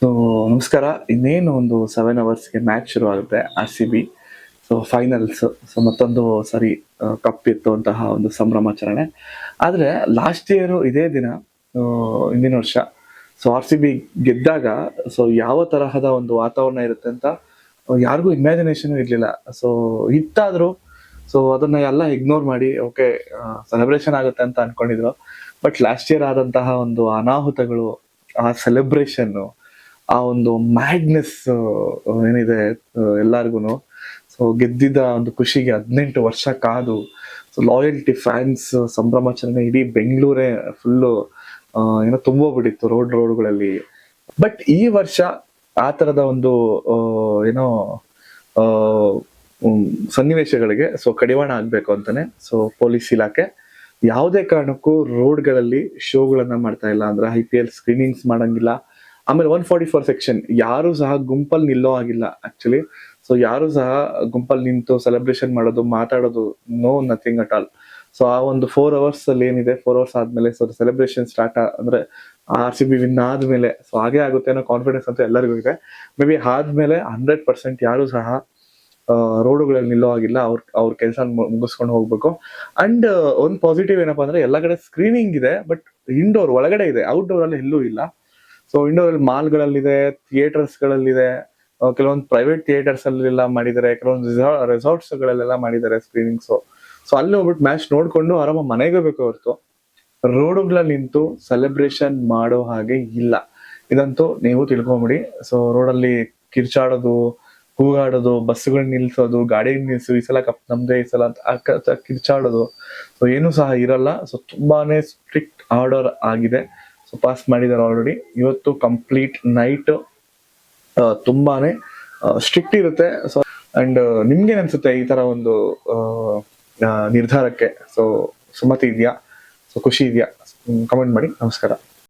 So ನಮಸ್ಕಾರ. ಇನ್ನೇನು ಒಂದು 7 ಅವರ್ಸ್ಗೆ ಮ್ಯಾಚ್ ಶುರು ಆಗುತ್ತೆ RCB. So finals. ಸೊ ಮತ್ತೊಂದು ಸರಿ ಕಪ್ ಎತ್ತುವಂತಹ ಒಂದು ಸಂಭ್ರಮಾಚರಣೆ. ಆದರೆ ಲಾಸ್ಟ್ ಇಯರ್ ಇದೇ ದಿನ, ಹಿಂದಿನ ವರ್ಷ, ಸೊ RCB ಗೆದ್ದಾಗ ಸೊ ಯಾವ ತರಹದ ಒಂದು ವಾತಾವರಣ ಇರುತ್ತೆ ಅಂತ ಯಾರಿಗೂ ಇಮ್ಯಾಜಿನೇಷನ್ ಇರಲಿಲ್ಲ. ಸೊ ಇತ್ತಾದರೂ ಸೊ ಅದನ್ನ ಎಲ್ಲ ಇಗ್ನೋರ್ ಮಾಡಿ ಓಕೆ ಸೆಲೆಬ್ರೇಷನ್ ಆಗುತ್ತೆ ಅಂತ ಅನ್ಕೊಂಡಿದ್ರು. ಬಟ್ ಲಾಸ್ಟ್ ಇಯರ್ ಆದಂತಹ ಒಂದು ಅನಾಹುತಗಳು, ಆ ಸೆಲೆಬ್ರೇಷನ್, ಆ ಒಂದು ಮ್ಯಾಡ್ನೆಸ್ ಏನಿದೆ ಎಲ್ಲಾರ್ಗು, ಸೊ ಗೆದ್ದಿದ್ದ ಒಂದು ಖುಷಿಗೆ 18 ವರ್ಷ ಕಾದು, ಸೊ ಲಾಯಲ್ಟಿ, ಫ್ಯಾನ್ಸ್, ಸಂಭ್ರಮಾಚರಣೆ, ಇಡೀ ಬೆಂಗಳೂರೇ ಫುಲ್ಲು ಏನೋ ತುಂಬೋಗ್ಬಿಟ್ಟಿತ್ತು ರೋಡ್ಗಳಲ್ಲಿ. ಬಟ್ ಈ ವರ್ಷ ಆ ತರದ ಒಂದು ಏನೋ ಸನ್ನಿವೇಶಗಳಿಗೆ ಸೊ ಕಡಿವಾಣ ಆಗ್ಬೇಕು ಅಂತಾನೆ ಸೊ ಪೊಲೀಸ್ ಇಲಾಖೆ ಯಾವುದೇ ಕಾರಣಕ್ಕೂ ರೋಡ್ಗಳಲ್ಲಿ ಶೋಗಳನ್ನ ಮಾಡ್ತಾ ಇಲ್ಲ. ಅಂದ್ರೆ IPL ಸ್ಕ್ರೀನಿಂಗ್ಸ್ ಮಾಡಂಗಿಲ್ಲ. ಆಮೇಲೆ 144 ಸೆಕ್ಷನ್, ಯಾರು ಸಹ ಗುಂಪಲ್ಲಿ ನಿಲ್ಲೋ ಆಗಿಲ್ಲ ಆಕ್ಚುಲಿ. ಸೊ ಯಾರು ಸಹ ಗುಂಪಲ್ಲಿ ನಿಂತು ಸೆಲೆಬ್ರೇಷನ್ ಮಾಡೋದು, ಮಾತಾಡೋದು, ನಥಿಂಗ್ ಅಟ್ ಆಲ್. ಸೊ ಆ ಒಂದು 4 ಅವರ್ಸ್ ಅಲ್ಲಿ ಏನಿದೆ, 4 ಅವರ್ಸ್ ಆದ್ಮೇಲೆ ಸೊ ಸೆಲೆಬ್ರೇಷನ್ ಸ್ಟಾರ್ಟ್ ಅಂದ್ರೆ RCB ವಿನ್ ಆದ್ಮೇಲೆ ಸೊ ಹಾಗೆ ಆಗುತ್ತೆ ಅನ್ನೋ ಕಾನ್ಫಿಡೆನ್ಸ್ ಅಂತ ಎಲ್ಲರಿಗೂ ಇದೆ. ಮೇ ಬಿ ಆದ್ಮೇಲೆ 100% ಯಾರು ಸಹ ರೋಡುಗಳಲ್ಲಿ ನಿಲ್ಲೋ ಆಗಿಲ್ಲ. ಅವ್ರ ಕೆಲಸ ಮುಗಿಸ್ಕೊಂಡು ಹೋಗ್ಬೇಕು. ಅಂಡ್ ಒಂದು ಪಾಸಿಟಿವ್ ಏನಪ್ಪಾ ಅಂದ್ರೆ ಎಲ್ಲ ಕಡೆ ಸ್ಕ್ರೀನಿಂಗ್ ಇದೆ, ಬಟ್ ಇಂಡೋರ್ ಒಳಗಡೆ ಇದೆ, ಔಟ್ಡೋರ್ ಅಲ್ಲಿ ಎಲ್ಲೂ ಇಲ್ಲ. ಸೊ ಇಂಡೋರ್ ಅಲ್ಲಿ ಮಾಲ್ಗಳಲ್ಲಿದೆ, ಥಿಯೇಟರ್ಸ್ ಗಳಲ್ಲಿದೆ, ಕೆಲವೊಂದು ಪ್ರೈವೇಟ್ ಥಿಯೇಟರ್ಸ್ ಅಲ್ಲೆಲ್ಲ ಮಾಡಿದ್ದಾರೆ, ಕೆಲವೊಂದು ರೆಸಾರ್ಟ್ಸ್ ಗಳಲ್ಲೆಲ್ಲ ಮಾಡಿದ್ದಾರೆ ಸ್ಕ್ರೀನಿಂಗ್ಸ್. ಸೊ ಅಲ್ಲಿ ಹೋಗ್ಬಿಟ್ಟು ಮ್ಯಾಚ್ ನೋಡ್ಕೊಂಡು ಆರಾಮ ಮನೆಗೆ ಬೇಕು ಹೊರತು ರೋಡ್ಗಳಲ್ಲಿ ನಿಂತು ಸೆಲೆಬ್ರೇಷನ್ ಮಾಡೋ ಹಾಗೆ ಇಲ್ಲ. ಇದಂತೂ ನೀವು ತಿಳ್ಕೊಂಬಿಡಿ. ಸೊ ರೋಡಲ್ಲಿ ಕಿರ್ಚಾಡೋದು, ಕೂಗಾಡೋದು, ಬಸ್ಗಳು ನಿಲ್ಸೋದು, ಗಾಡಿ ನಿಲ್ಸು, ಈ ಸಲ ಕಪ್ ನಮ್ದೇ, ಈ ಸಲ ಅಂತ ಕಿರ್ಚಾಡೋದು ಸೊ ಏನು ಸಹ ಇರಲ್ಲ. ಸೊ ತುಂಬಾನೇ ಸ್ಟ್ರಿಕ್ಟ್ ಆರ್ಡರ್ ಆಗಿದೆ. ಸೊ ಪಾಸ್ ಮಾಡಿದ್ದಾರೆ ಆಲ್ರೆಡಿ. ಇವತ್ತು ಕಂಪ್ಲೀಟ್ ನೈಟ್ ತುಂಬಾನೇ ಸ್ಟ್ರಿಕ್ಟ್ ಇರುತ್ತೆ. ಸೊ ಅಂಡ್ ನಿಮ್ಗೇನ್ ಅನ್ಸುತ್ತೆ ಈ ತರ ಒಂದು ನಿರ್ಧಾರಕ್ಕೆ? ಸೊ ಸುಮತಿ ಇದೆಯಾ? ಸೊ ಖುಷಿ ಇದೆಯಾ? ಕಮೆಂಟ್ ಮಾಡಿ. ನಮಸ್ಕಾರ.